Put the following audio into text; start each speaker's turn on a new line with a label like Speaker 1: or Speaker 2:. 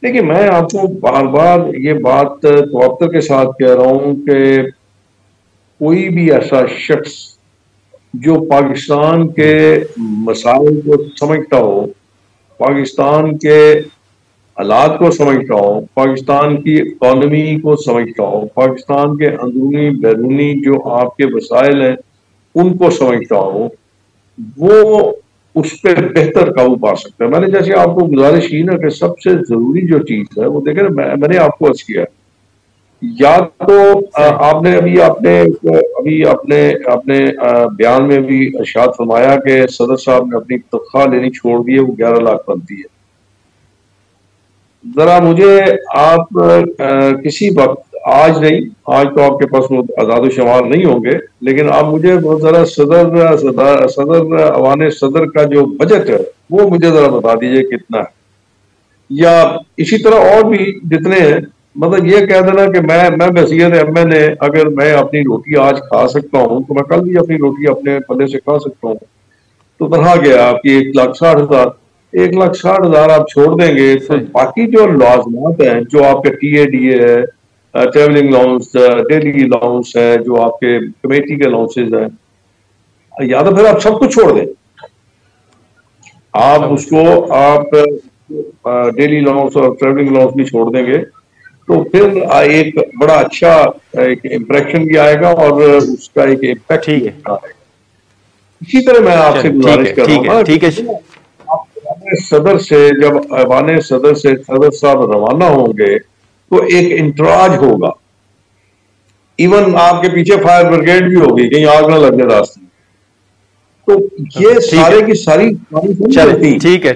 Speaker 1: देखिए, मैं आपको बार बार ये बात तवक्कुर के साथ कह रहा हूं कि कोई भी ऐसा शख्स जो पाकिस्तान के मसाइल को समझता हो, पाकिस्तान के हालात को समझता हो, पाकिस्तान की इकॉनमी को समझता हो, पाकिस्तान के अंदरूनी बैरूनी जो आपके वसाइल हैं उनको समझता हो, वो उस पर बेहतर काबू पा सकता है। मैंने जैसे आपको गुजारिश की ना कि सबसे जरूरी जो चीज है वो देखें ना, मैंने आपको अर्ज किया, या तो आपने अभी आपने अपने बयान में भी इरशाद फरमाया कि सदर साहब ने अपनी तनख्वाह लेनी छोड़ दी है, वो 11 लाख बनती है। जरा मुझे आप किसी वक्त, आज नहीं, आज तो आपके पास वो आजाद शमाल नहीं होंगे, लेकिन आप मुझे बहुत जरा सदर अवान सदर का जो बजट है वो मुझे जरा बता दीजिए कितना है, या इसी तरह और भी जितने हैं। मतलब ये कह देना कि मैं बहसीयत एमएन है, अगर मैं अपनी रोटी आज खा सकता हूँ तो मैं कल भी अपनी रोटी अपने पल्ले से खा सकता हूँ। तो कहा गया आपकी 1,60,000, 1,60,000 आप छोड़ देंगे तो बाकी जो लाजमात हैं, जो आपके TADA है, ट्रेवलिंग अलाउंस, डेली अलाउंस है, जो आपके कमेटी के अलाउंसेज हैं, या तो फिर आप सब कुछ छोड़ दें, आप उसको आप डेली अलाउंस और ट्रेवलिंग अलाउंस भी छोड़ देंगे, तो फिर एक बड़ा अच्छा एक इम्प्रेशन भी आएगा और उसका एक इम्पैक्ट भी अच्छा आएगा। इसी तरह मैं आपसे गुजारिश कर रहा हूँ ना,
Speaker 2: ठीक है,
Speaker 1: सदर से जब ऐवान सदर से सदर साहब रवाना होंगे तो एक इंतराज होगा, इवन आपके पीछे फायर ब्रिगेड भी होगी, कहीं आग ना लग जाए रास्ते में। तो ये सारे की सारी
Speaker 2: ठीक है।